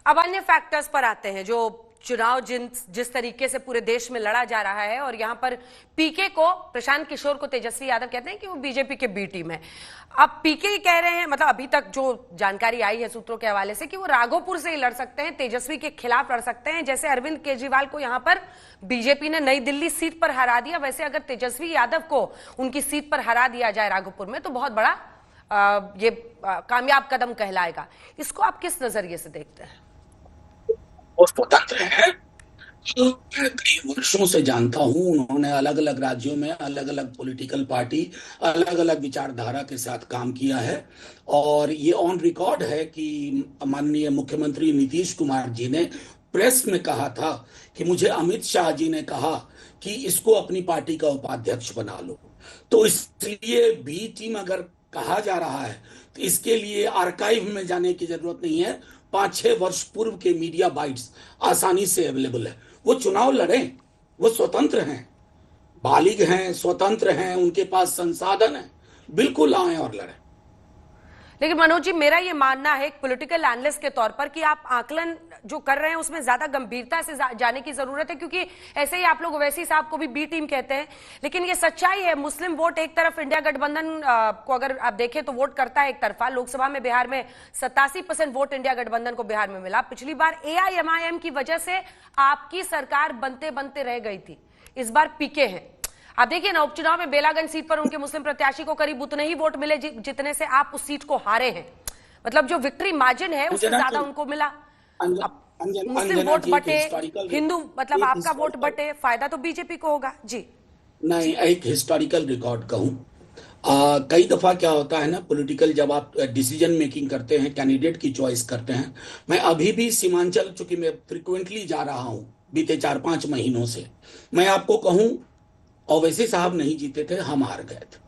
अब अन्य फैक्टर्स पर आते हैं। जो चुनाव जिस तरीके से पूरे देश में लड़ा जा रहा है, और यहां पर पीके को, प्रशांत किशोर को तेजस्वी यादव कहते हैं कि वो बीजेपी के बी टीम है। अब पीके कह रहे हैं, मतलब अभी तक जो जानकारी आई है सूत्रों के हवाले से, कि वो राघोपुर से ही लड़ सकते हैं, तेजस्वी के खिलाफ लड़ सकते हैं। जैसे अरविंद केजरीवाल को यहां पर बीजेपी ने नई दिल्ली सीट पर हरा दिया, वैसे अगर तेजस्वी यादव को उनकी सीट पर हरा दिया जाए राघोपुर में, तो बहुत बड़ा कामयाब कदम कहलाएगा। इसको आप किस नजरिए से देखते हैं? वो स्वतंत्र है, जो मैं कई वर्षों से जानता हूं। उन्होंने अलग अलग राज्यों में अलग अलग पॉलिटिकल पार्टी, अलग अलग विचारधारा के साथ काम किया है। और ये ऑन रिकॉर्ड है कि माननीय मुख्यमंत्री नीतीश कुमार जी ने प्रेस में कहा था कि मुझे अमित शाह जी ने कहा कि इसको अपनी पार्टी का उपाध्यक्ष बना लो। तो इसलिए बी टीम अगर कहा जा रहा है, तो इसके लिए आर्काइव में जाने की जरूरत नहीं है। 5-6 वर्ष पूर्व के मीडिया बाइट्स आसानी से अवेलेबल है। वो चुनाव लड़ें, वो स्वतंत्र हैं, बालिग हैं, स्वतंत्र हैं, उनके पास संसाधन है, बिल्कुल आए और लड़ें। लेकिन मनोज जी, मेरा ये मानना है एक पॉलिटिकल एनालिस्ट के तौर पर कि आप आकलन जो कर रहे हैं उसमें ज्यादा गंभीरता से जाने की जरूरत है, क्योंकि ऐसे ही आप लोग ओवैसी साहब को भी बी टीम कहते हैं। लेकिन ये सच्चाई है, मुस्लिम वोट एक तरफ इंडिया गठबंधन को अगर आप देखें तो वोट करता है एक तरफा। लोकसभा में बिहार में 87% वोट इंडिया गठबंधन को बिहार में मिला। पिछली बार AIMIM की वजह से आपकी सरकार बनते बनते रह गई थी, इस बार पीके है। आप देखिए ना, उपचुनाव में बेलागंज सीट पर उनके मुस्लिम प्रत्याशी को करीब उतने ही वोट मिले जितने से आप उस सीट को हारे हैं। मतलब जो विक्ट्री मार्जिन है उससे ज्यादा उनको मिला। अब मुस्लिम वोट बटे, हिंदू मतलब आपका वोट बटे, फायदा तो बीजेपी को होगा जी। नहीं, एक हिस्टोरिकल रिकॉर्ड कहूं, कई दफा क्या होता है ना, पॉलिटिकल जब आप डिसीजन मेकिंग करते हैं, कैंडिडेट की चॉइस करते हैं। मैं अभी भी सीमांचल, चूंकि मैं फ्रिक्वेंटली जा रहा हूं बीते 4-5 महीनों से, मैं आपको कहूं ओवैसी साहब नहीं जीते थे, हम हार गए थे।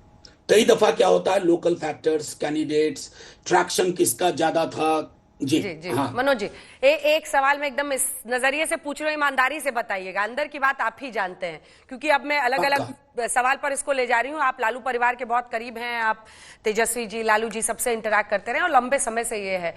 कई दफा क्या होता है, लोकल फैक्टर्स, कैंडिडेट्स, ट्रैक्शन किसका ज्यादा था। जी जी जी हाँ। मनोज जी, एक सवाल मैं एकदम इस नजरिए से पूछ रहा हूँ, ईमानदारी से बताइएगा, अंदर की बात आप ही जानते हैं, क्योंकि अब मैं अलग अलग सवाल पर इसको ले जा रही हूँ। आप लालू परिवार के बहुत करीब हैं, आप तेजस्वी जी, लालू जी सबसे इंटरैक्ट करते रहे और लंबे समय से ये है।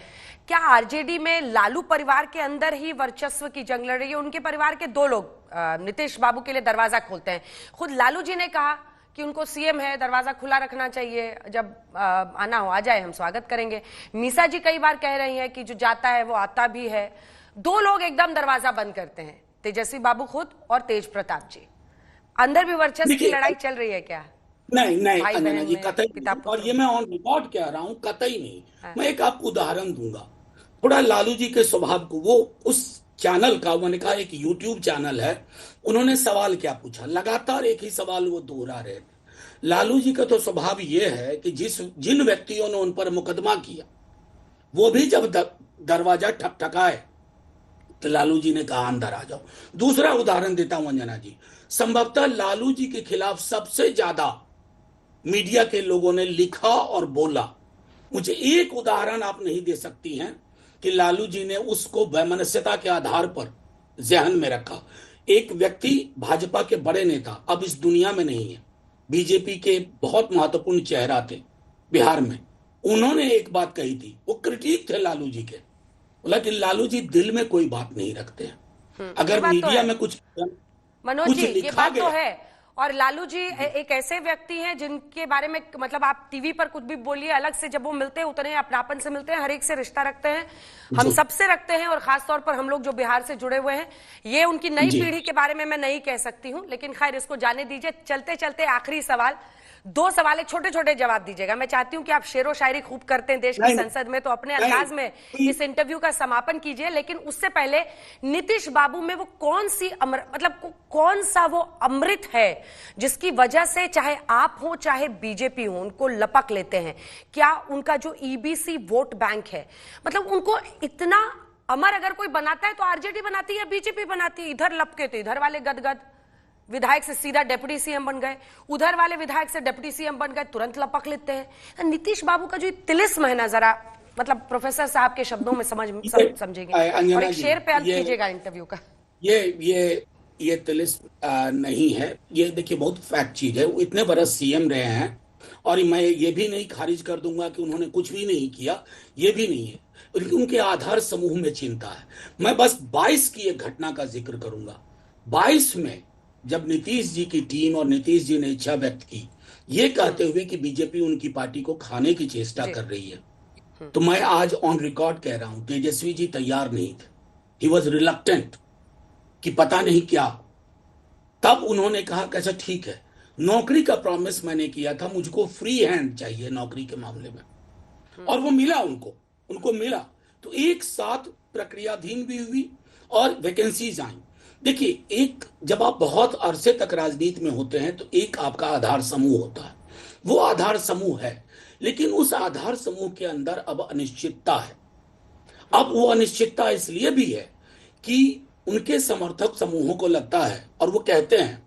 क्या आरजेडी में लालू परिवार के अंदर ही वर्चस्व की जंग लड़ रही है? उनके परिवार के 2 लोग नीतीश बाबू के लिए दरवाजा खोलते हैं। खुद लालू जी ने कहा कि उनको सीएम है, दरवाजा खुला रखना चाहिए, जब आना हो आ जाए, हम स्वागत करेंगे। मीसा जी कई बार कह रही हैं कि जो जाता है वो आता भी है। 2 लोग एकदम दरवाजा बंद करते हैं, तेजस्वी बाबू खुद और तेज प्रताप जी। अंदर भी वर्चस्व की लड़ाई चल रही है क्या? नहीं नहीं भाई अंजना बहन जी, में, कतई पिता नहीं। और पुत्र ये में। मैं ऑन रिकॉर्ड कह रहा हूँ, कतई नहीं। हाँ। मैं एक आपको उदाहरण दूंगा, थोड़ा लालू जी के स्वभाव को। वो उस चैनल का, मैंने कहा एक यूट्यूब चैनल है, उन्होंने सवाल क्या पूछा, लगातार एक ही सवाल वो दोहरा रहे थे। लालू जी का तो स्वभाव ये है कि जिन व्यक्तियों ने उन पर मुकदमा किया, वो भी जब दरवाजा ठकठकाए तो लालू जी ने कहा अंदर आ जाओ। दूसरा उदाहरण देता हूं अंजना जी, संभवतः लालू जी के खिलाफ सबसे ज्यादा मीडिया के लोगों ने लिखा और बोला। मुझे एक उदाहरण आप नहीं दे सकती हैं कि लालू जी ने उसको वैमनस्यता के आधार पर जहन में रखा। एक व्यक्ति, भाजपा के बड़े नेता, अब इस दुनिया में नहीं है, बीजेपी के बहुत महत्वपूर्ण चेहरा थे बिहार में, उन्होंने एक बात कही थी, वो क्रिटिक थे लालू जी के। बोला कि लालू जी दिल में कोई बात नहीं रखते हैं। ये अगर बात तो मीडिया है में कुछ मनोज कुछ जी, ये लिखा बात तो गया। है। और लालू जी एक ऐसे व्यक्ति हैं जिनके बारे में, मतलब आप टीवी पर कुछ भी बोलिए, अलग से जब वो मिलते हैं उतने अपनापन से मिलते हैं, हर एक से रिश्ता रखते हैं, हम जी सबसे रखते हैं, और खासतौर पर हम लोग जो बिहार से जुड़े हुए हैं। ये उनकी नई जी पीढ़ी के बारे में मैं नहीं कह सकती हूं, लेकिन खैर इसको जाने दीजिए। चलते चलते आखिरी सवाल, 2 सवाल, एक छोटे छोटे जवाब दीजिएगा। मैं चाहती हूं कि आप शेरो शायरी खूब करते हैं देश की नहीं संसद में, तो अपने नहीं अंदाज में इस इंटरव्यू का समापन कीजिए। लेकिन उससे पहले नीतीश बाबू में वो कौन सी मतलब कौन सा वो अमृत है जिसकी वजह से चाहे आप हो चाहे बीजेपी हो, उनको लपक लेते हैं? क्या उनका जो ईबीसी वोट बैंक है, मतलब उनको इतना अमर अगर कोई बनाता है तो आरजेडी बनाती है, बीजेपी बनाती है? इधर लपके तो इधर वाले गदगद, विधायक से सीधा डिप्टी सीएम बन गए, उधर वाले विधायक से डिप्टी सीएम बन गए, तुरंत लपक लेते हैं। नीतीश बाबू का जो तिलिस्म है ना, जरा मतलब प्रोफेसर साहब के शब्दों में समझेंगे, और अंजना एक जी, शेर पे अंत कीजिएगा इंटरव्यू का। ये ये ये तिलिस्म नहीं है। ये देखिए, बहुत फैक्ट चीज है। वो इतने बरस सीएम रहे हैं, और मैं ये भी नहीं खारिज कर दूंगा कि उन्होंने कुछ भी नहीं किया, ये भी नहीं है। क्योंकि उनके आधार समूह में चिंता है। मैं बस 22 की एक घटना का जिक्र करूंगा। 22 में जब नीतीश जी की टीम और नीतीश जी ने इच्छा व्यक्त की ये कहते हुए कि बीजेपी उनकी पार्टी को खाने की चेष्टा कर रही है, तो मैं आज ऑन रिकॉर्ड कह रहा हूं तेजस्वी जी तैयार नहीं थे। ही वॉज रिलक्टेंट कि पता नहीं क्या। तब उन्होंने कहा कि अच्छा ठीक है, नौकरी का प्रॉमिस मैंने किया था, मुझको फ्री हैंड चाहिए नौकरी के मामले में, और वो मिला उनको मिला। तो एक साथ प्रक्रियाधीन भी हुई और वैकेंसीज आई। देखिए, एक जब आप बहुत अरसे तक राजनीति में होते हैं तो एक आपका आधार समूह होता है, वो आधार समूह है, लेकिन उस आधार समूह के अंदर अब अनिश्चितता है। अब वो अनिश्चितता इसलिए भी है कि उनके समर्थक समूहों को लगता है और वो कहते हैं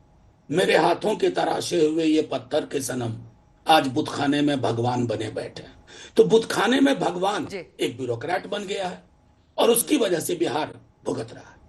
मेरे हाथों के तराशे हुए ये पत्थर के सनम आज बुतखाने में भगवान बने बैठे हैं। तो बुतखाने में भगवान एक ब्यूरोक्रेट बन गया है और उसकी वजह से बिहार भुगत रहा है।